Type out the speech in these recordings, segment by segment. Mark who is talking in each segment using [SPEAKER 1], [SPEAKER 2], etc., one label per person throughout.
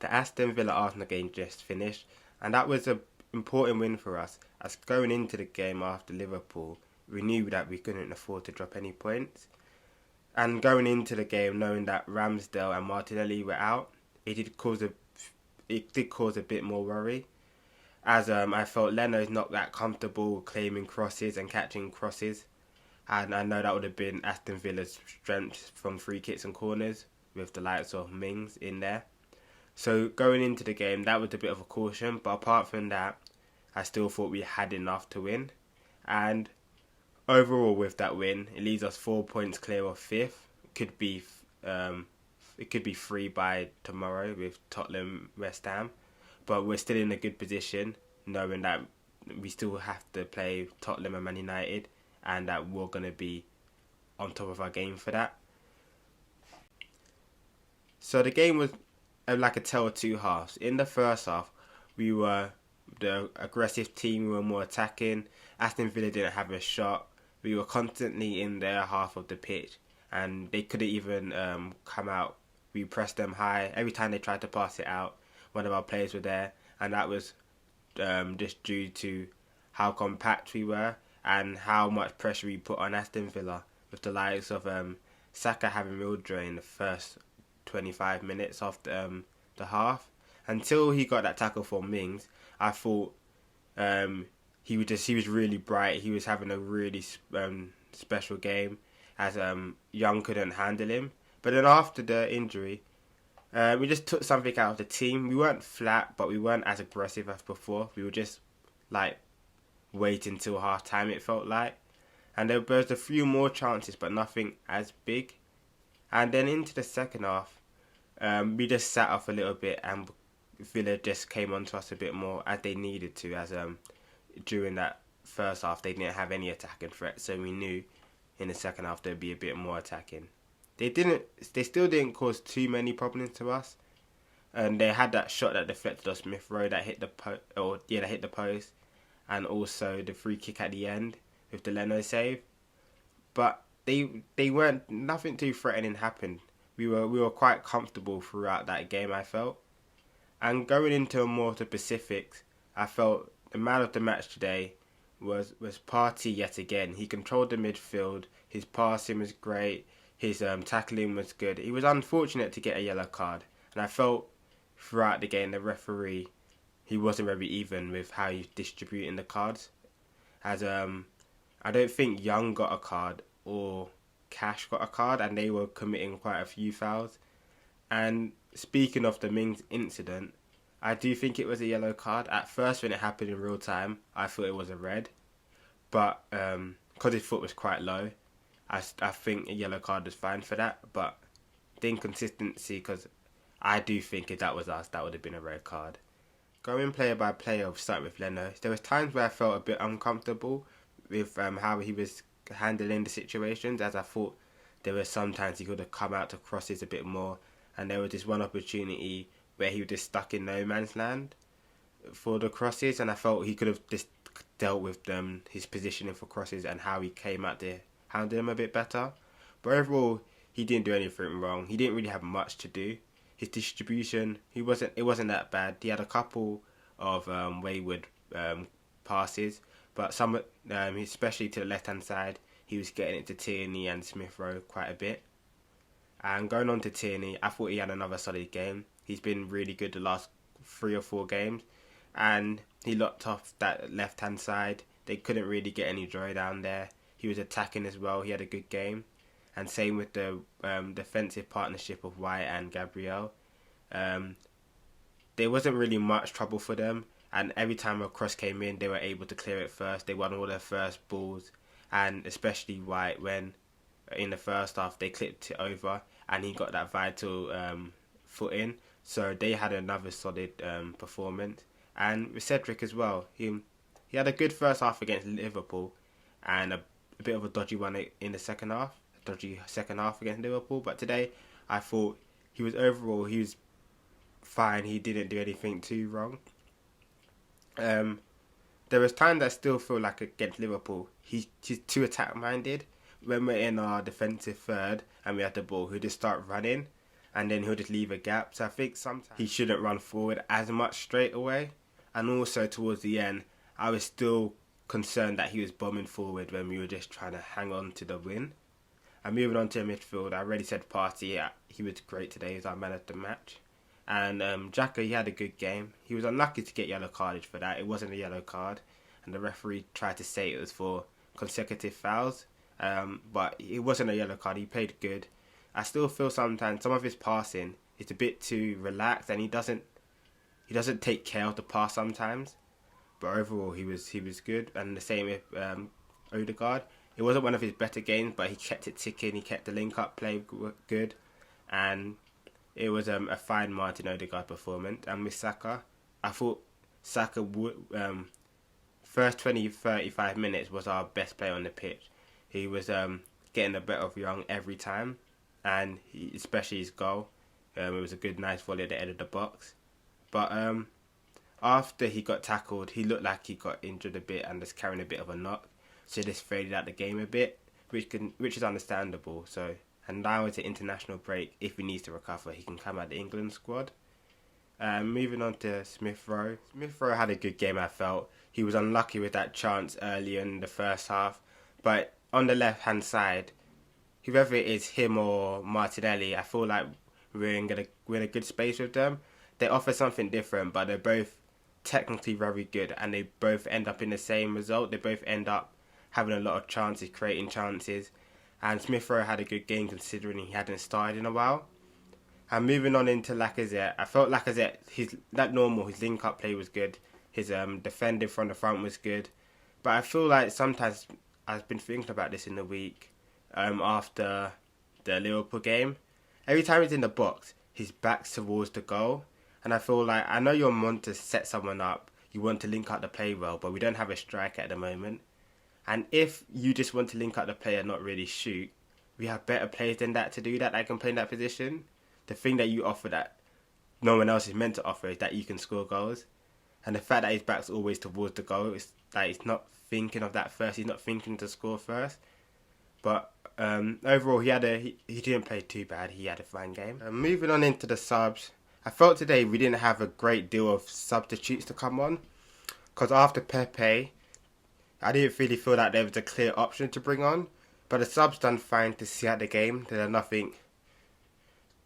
[SPEAKER 1] The Aston Villa Arsenal game just finished, and that was an important win for us. As going into the game after Liverpool, we knew that we couldn't afford to drop any points. And going into the game, knowing that Ramsdale and Martinelli were out, it did cause a bit more worry. As I felt Leno's not that comfortable claiming crosses and catching crosses, and I know that would have been Aston Villa's strength from free kicks and corners with the likes of Mings in there. So going into the game, that was a bit of a caution. But apart from that, I still thought we had enough to win. And overall, with that win, it leaves us 4 points clear of fifth. Um, it could be three by tomorrow with Tottenham, West Ham, but we're still in a good position, knowing that we still have to play Tottenham and Man United, and that we're gonna be on top of our game for that. So the game was like a tale of two halves. In the first half, we were the aggressive team. We were more attacking. Aston Villa didn't have a shot. We were constantly in their half of the pitch, and they couldn't even come out. We pressed them high. Every time they tried to pass it out, one of our players were there, and that was just due to how compact we were and how much pressure we put on Aston Villa, with the likes of Saka having real joy in the first 25 minutes of the half. Until he got that tackle for Mings, I thought he was really bright. He was having a really special game, as Young couldn't handle him. But then after the injury, we just took something out of the team. We weren't flat, but we weren't as aggressive as before. We were just like waiting till half time, it felt like. And there was a few more chances, but nothing as big. And then into the second half, we just sat off a little bit, and Villa just came onto us a bit more as they needed to, as during that first half they didn't have any attacking threat, so we knew in the second half there'd be a bit more attacking. They still didn't cause too many problems to us, and they had that shot that deflected off Smith Rowe that hit the post, and also the free kick at the end with the Leno save. But they weren't, nothing too threatening happened. We were quite comfortable throughout that game, I felt. And going into more to specifics, I felt the man of the match today was Partey yet again. He controlled the midfield. His passing was great. His tackling was good. He was unfortunate to get a yellow card, and I felt throughout the game the referee, he wasn't very even with how he's distributing the cards. As I don't think Young got a card or Cash got a card, and they were committing quite a few fouls. And speaking of the Mings incident, I do think it was a yellow card. At first, when it happened in real time, I thought it was a red. But because his foot was quite low, I think a yellow card is fine for that. But the inconsistency, because I do think if that was us, that would have been a red card. Going player by player, starting with Leno, there was times where I felt a bit uncomfortable with how he was handling the situations, as I thought there were sometimes he could have come out to crosses a bit more, and there was this one opportunity where he was just stuck in no man's land for the crosses, and I felt he could have just dealt with his positioning for crosses and how he came out there, handled them a bit better. But overall, he didn't do anything wrong. He didn't really have much to do. His distribution, it wasn't that bad. He had a couple of wayward passes, but some, especially to the left hand side, he was getting it to Tierney and Smith Rowe quite a bit. And going on to Tierney, I thought he had another solid game. He's been really good the last 3 or 4 games, and he locked off that left hand side. They couldn't really get any joy down there. He was attacking as well. He had a good game, and same with the defensive partnership of White and Gabriel. There wasn't really much trouble for them, and every time a cross came in, they were able to clear it first. They won all their first balls, and especially White, when in the first half they clipped it over and he got that vital foot in. So they had another solid performance. And with Cedric as well, he had a good first half against Liverpool, and a bit of a dodgy one in the second half. A dodgy second half against Liverpool. But today, I thought he was fine. He didn't do anything too wrong. There was times I still feel like against Liverpool, he's too attack minded. When we're in our defensive third and we have the ball, he'll just start running, and then he'll just leave a gap. So I think sometimes he shouldn't run forward as much straight away. And also towards the end, I was still concerned that he was bombing forward when we were just trying to hang on to the win. And moving on to midfield, I already said Partey, yeah, he was great today. He was our man of the match. And Xhaka, he had a good game. He was unlucky to get yellow carded for that. It wasn't a yellow card. And the referee tried to say it was for consecutive fouls. But it wasn't a yellow card. He played good. I still feel sometimes some of his passing is a bit too relaxed, and he doesn't take care of the pass sometimes. But overall, he was good. And the same with Odegaard. It wasn't one of his better games, but he kept it ticking. He kept the link-up play good. And it was a fine Martin Odegaard performance. And with Saka, I thought Saka would... first 20-35 minutes was our best player on the pitch. He was getting the better of Young every time. And especially his goal. It was a good, nice volley at the end of the box. But after he got tackled, he looked like he got injured a bit and was carrying a bit of a knock. So this faded out the game a bit, which is understandable. So, and now it's an international break. If he needs to recover, he can come out the England squad. Moving on to Smith Rowe. Smith Rowe had a good game, I felt. He was unlucky with that chance earlier in the first half. But on the left-hand side, whoever it is, him or Martinelli, I feel like we're in a good space with them. They offer something different, but they're both technically very good, and they both end up in the same result. They both end up having a lot of chances, creating chances. And Smith Rowe had a good game considering he hadn't started in a while. And moving on into Lacazette, I felt Lacazette, his link-up play was good. His defending from the front was good. But I feel like sometimes, I've been thinking about this in the week, after the Liverpool game. Every time he's in the box, his back's towards the goal. And I feel like, I know you want to set someone up, you want to link up the play well, but we don't have a striker at the moment. And if you just want to link up the play and not really shoot, we have better players than that to do that can play in that position. The thing that you offer that no one else is meant to offer is that you can score goals. And the fact that his back's always towards the goal, is that he's not thinking of that first, he's not thinking to score first. But overall, he didn't play too bad, he had a fine game. Moving on into the subs, I felt today we didn't have a great deal of substitutes to come on. Because after Pepe, I didn't really feel like there was a clear option to bring on. But the subs done fine to see out the game. They did nothing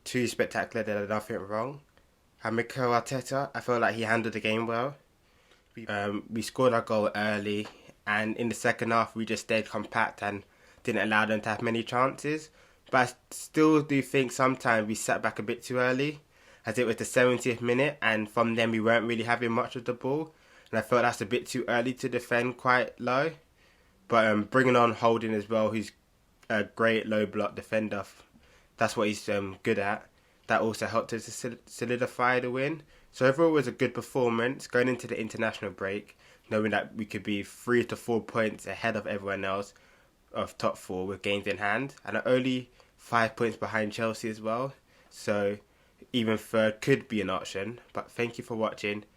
[SPEAKER 1] too spectacular, they did nothing wrong. And Mikel Arteta, I felt like he handled the game well. We scored our goal early, and in the second half we just stayed compact and didn't allow them to have many chances. But I still do think sometimes we sat back a bit too early, as it was the 70th minute, and from then we weren't really having much of the ball. And I felt that's a bit too early to defend quite low. But bringing on Holding as well, who's a great low block defender, that's what he's good at. That also helped us to solidify the win. So overall it was a good performance going into the international break, knowing that we could be 3 to 4 points ahead of everyone else of top 4 with games in hand, and only 5 points behind Chelsea as well. So even third could be an option. But thank you for watching.